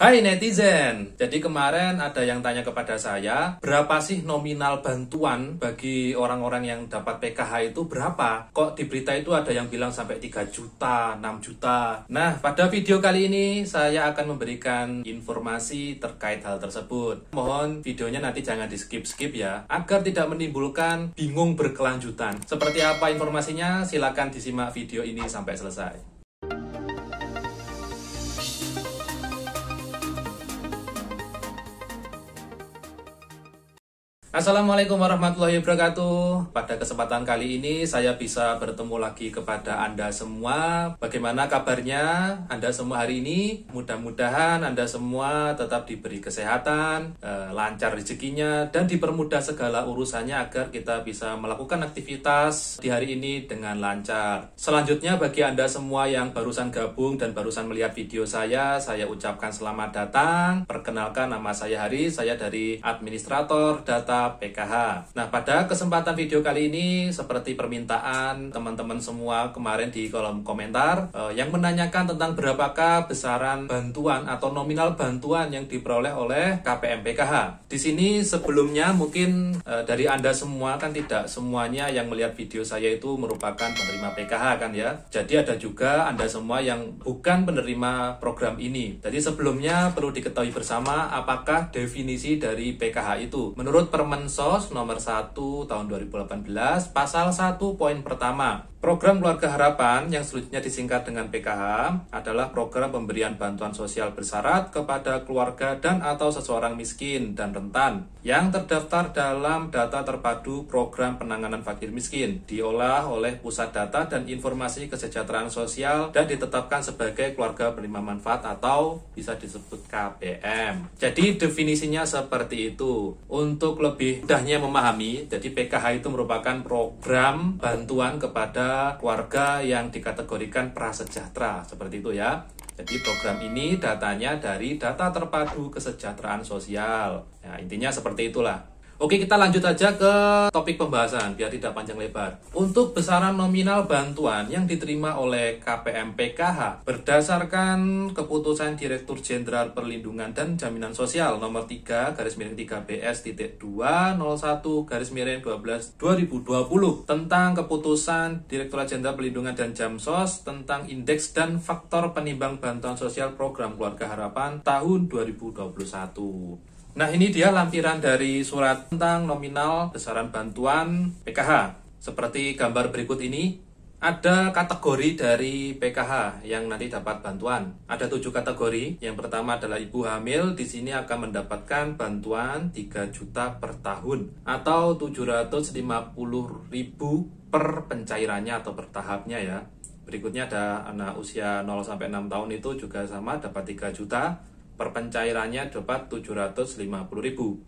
Hai netizen, jadi kemarin ada yang tanya kepada saya, berapa sih nominal bantuan bagi orang-orang yang dapat PKH itu berapa? Kok di berita itu ada yang bilang sampai 3 juta, 6 juta. Nah, pada video kali ini saya akan memberikan informasi terkait hal tersebut. Mohon videonya nanti jangan di skip-skip ya, agar tidak menimbulkan bingung berkelanjutan. Seperti apa informasinya? Silakan disimak video ini sampai selesai. Assalamualaikum warahmatullahi wabarakatuh. Pada kesempatan kali ini saya bisa bertemu lagi kepada Anda semua. Bagaimana kabarnya Anda semua hari ini? Mudah-mudahan Anda semua tetap diberi kesehatan, lancar rezekinya, dan dipermudah segala urusannya agar kita bisa melakukan aktivitas di hari ini dengan lancar. Selanjutnya bagi Anda semua yang barusan gabung dan barusan melihat video saya ucapkan selamat datang. Perkenalkan, nama saya Haris, saya dari administrator data PKH. Nah, pada kesempatan video kali ini seperti permintaan teman-teman semua kemarin di kolom komentar yang menanyakan tentang berapakah besaran bantuan atau nominal bantuan yang diperoleh oleh KPM PKH. Di sini sebelumnya mungkin dari Anda semua kan tidak semuanya yang melihat video saya itu merupakan penerima PKH kan ya. Jadi ada juga Anda semua yang bukan penerima program ini. Jadi sebelumnya perlu diketahui bersama apakah definisi dari PKH itu. Menurut Permensos nomor 1 tahun 2018 pasal 1 poin pertama, program Keluarga Harapan yang selanjutnya disingkat dengan PKH adalah program pemberian bantuan sosial bersyarat kepada keluarga dan atau seseorang miskin dan rentan yang terdaftar dalam data terpadu program penanganan fakir miskin, diolah oleh Pusat Data dan Informasi Kesejahteraan Sosial dan ditetapkan sebagai keluarga penerima manfaat atau bisa disebut KPM. Jadi definisinya seperti itu. Untuk lebih mudahnya memahami, jadi PKH itu merupakan program bantuan kepada keluarga yang dikategorikan prasejahtera, seperti itu ya. Jadi program ini datanya dari data terpadu kesejahteraan sosial. Nah, intinya seperti itulah. Oke, kita lanjut aja ke topik pembahasan biar tidak panjang lebar. Untuk besaran nominal bantuan yang diterima oleh KPM PKH berdasarkan keputusan Direktur Jenderal Perlindungan dan Jaminan Sosial nomor 3/3BS.201/12/2020 tentang keputusan Direktorat Jenderal Perlindungan dan Jamsos tentang indeks dan faktor penimbang bantuan sosial program Keluarga Harapan tahun 2021. Nah, ini dia lampiran dari surat tentang nominal besaran bantuan PKH. Seperti gambar berikut ini, ada kategori dari PKH yang nanti dapat bantuan. Ada 7 kategori. Yang pertama adalah ibu hamil. Di sini akan mendapatkan bantuan 3 juta per tahun atau 750.000 per pencairannya atau per tahapnya ya. Berikutnya ada anak usia 0-6 tahun itu juga sama dapat 3 juta. Per pencairannya dapat 750.000.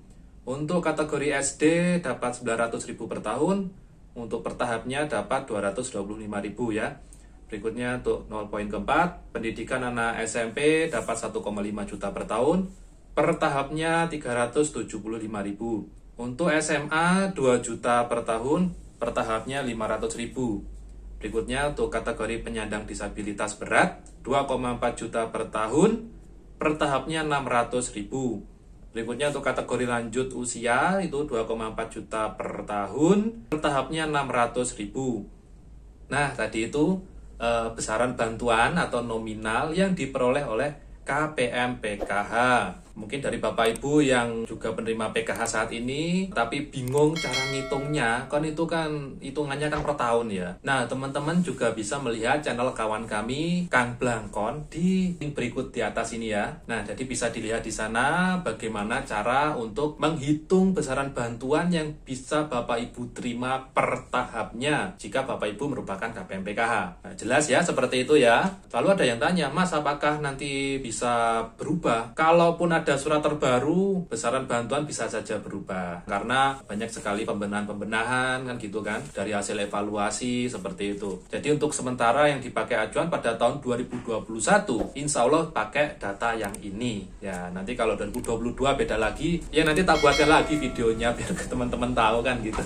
Untuk kategori SD dapat 900.000 per tahun. Untuk per tahapnya dapat 225.000 ya. Berikutnya untuk 0 poin keempat, pendidikan anak SMP dapat 1,5 juta per tahun. Per tahapnya 375.000. Untuk SMA 2 juta per tahun, per tahapnya 500.000. Berikutnya untuk kategori penyandang disabilitas berat 2,4 juta per tahun. Per tahapnya 600.000. Berikutnya untuk kategori lanjut usia itu 2,4 juta per tahun, per tahapnya 600.000. Nah, tadi itu besaran bantuan atau nominal yang diperoleh oleh KPM PKH. Mungkin dari Bapak Ibu yang juga penerima PKH saat ini tapi bingung cara ngitungnya, kan itu kan hitungannya kan per tahun ya. Nah, teman-teman juga bisa melihat channel kawan kami Kang Blangkon di link berikut di atas ini ya. Nah, jadi bisa dilihat di sana bagaimana cara untuk menghitung besaran bantuan yang bisa Bapak Ibu terima per tahapnya jika Bapak Ibu merupakan KPM PKH. Nah, jelas ya seperti itu ya. Lalu ada yang tanya, "Mas, apakah nanti bisa berubah?" Kalaupun ada surat terbaru, besaran bantuan bisa saja berubah karena banyak sekali pembenahan-pembenahan kan gitu kan dari hasil evaluasi seperti itu. Jadi untuk sementara yang dipakai acuan pada tahun 2021 insya Allah pakai data yang ini ya. Nanti kalau 2022 beda lagi ya, nanti tak buatkan lagi videonya biar teman-teman tahu kan gitu.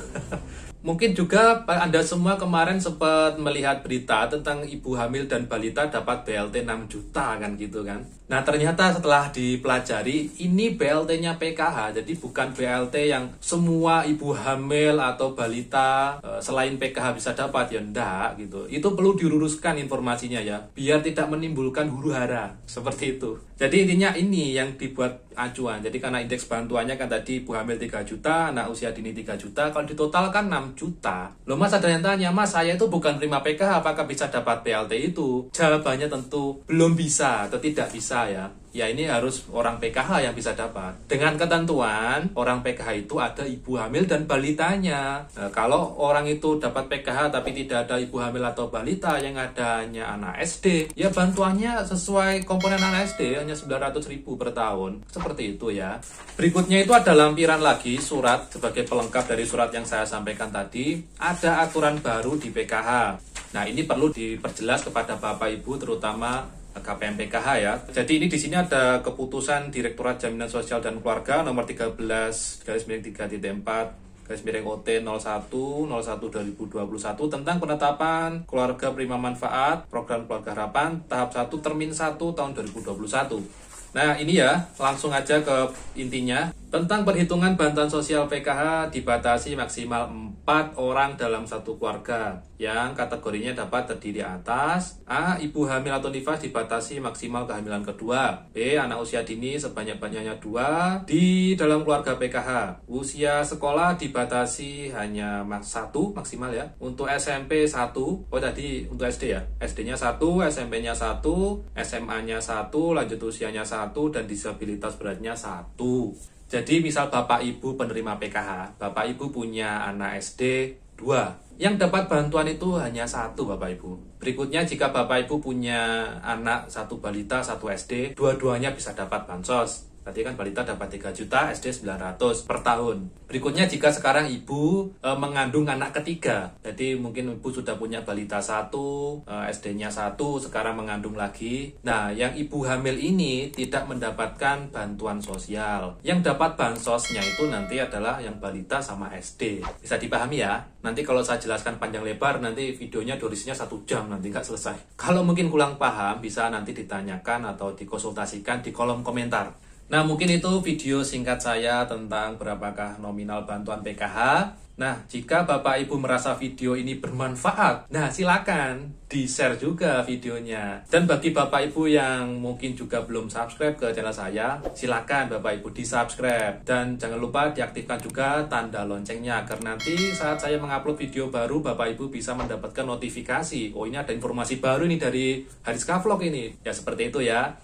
Mungkin juga Anda semua kemarin sempat melihat berita tentang ibu hamil dan balita dapat BLT 6 juta kan gitu kan. Nah ternyata setelah dipelajari ini BLT-nya PKH, jadi bukan BLT yang semua ibu hamil atau balita selain PKH bisa dapat, ya enggak gitu. Itu perlu diluruskan informasinya ya, biar tidak menimbulkan huru-hara seperti itu. Jadi intinya ini yang dibuat acuan. Jadi karena indeks bantuannya kan tadi ibu hamil 3 juta, anak usia dini 3 juta, kalau ditotalkan 6 juta. Loh Mas, ada yang tanya, Mas saya itu bukan terima PKH, apakah bisa dapat BLT itu? Jawabannya tentu belum bisa atau tidak bisa ya. Ya ini harus orang PKH yang bisa dapat. Dengan ketentuan orang PKH itu ada ibu hamil dan balitanya. Nah, kalau orang itu dapat PKH tapi tidak ada ibu hamil atau balita, yang ada hanya anak SD, ya bantuannya sesuai komponen anak SD hanya 900.000 per tahun. Seperti itu ya. Berikutnya itu ada lampiran lagi surat sebagai pelengkap dari surat yang saya sampaikan tadi. Ada aturan baru di PKH. Nah ini perlu diperjelas kepada Bapak Ibu terutama KPM PKH ya. Jadi ini di sini ada keputusan Direktorat Jaminan Sosial dan Keluarga nomor 13/3.4/OT 01/01/2021 tentang penetapan keluarga prima manfaat program keluarga harapan tahap 1 termin 1 tahun 2021. Nah ini ya, langsung aja ke intinya. Tentang perhitungan bantuan sosial PKH dibatasi maksimal 4 orang dalam satu keluarga yang kategorinya dapat terdiri atas A. Ibu hamil atau nifas dibatasi maksimal kehamilan kedua. B. Anak usia dini sebanyak-banyaknya 2 di dalam keluarga PKH. Usia sekolah dibatasi hanya 1 maksimal ya. Untuk SMP 1, tadi untuk SD ya. SD-nya 1, SMP-nya 1, SMA-nya 1, lanjut usianya 1, dan disabilitas beratnya 1. Jadi misal Bapak Ibu penerima PKH, Bapak Ibu punya anak SD 2, yang dapat bantuan itu hanya 1 Bapak Ibu. Berikutnya jika Bapak Ibu punya anak 1 balita, 1 SD, dua-duanya bisa dapat bansos. Tadi kan balita dapat 3 juta, SD 900 per tahun. Berikutnya jika sekarang ibu mengandung anak ketiga, jadi mungkin ibu sudah punya balita 1, SD-nya 1, sekarang mengandung lagi. Nah, yang ibu hamil ini tidak mendapatkan bantuan sosial. Yang dapat bansosnya itu nanti adalah yang balita sama SD. Bisa dipahami ya? Nanti kalau saya jelaskan panjang lebar, nanti videonya durasinya 1 jam, nanti nggak selesai. Kalau mungkin kurang paham, bisa nanti ditanyakan atau dikonsultasikan di kolom komentar. Nah, mungkin itu video singkat saya tentang berapakah nominal bantuan PKH. Nah, jika Bapak Ibu merasa video ini bermanfaat, nah silakan di-share juga videonya. Dan bagi Bapak Ibu yang mungkin juga belum subscribe ke channel saya, silakan Bapak Ibu di-subscribe. Dan jangan lupa diaktifkan juga tanda loncengnya, agar nanti saat saya mengupload video baru, Bapak Ibu bisa mendapatkan notifikasi. Oh, ini ada informasi baru nih dari Hariska Vlog ini. Ya, seperti itu ya.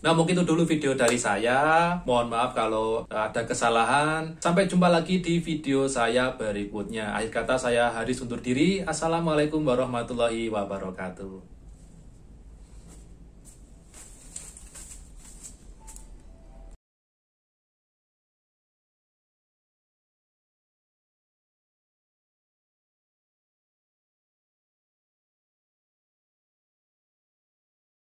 Nah, mungkin itu dulu video dari saya. Mohon maaf kalau ada kesalahan. Sampai jumpa lagi di video saya berikutnya. Akhir kata saya Haris undur diri. Assalamualaikum warahmatullahi wabarakatuh.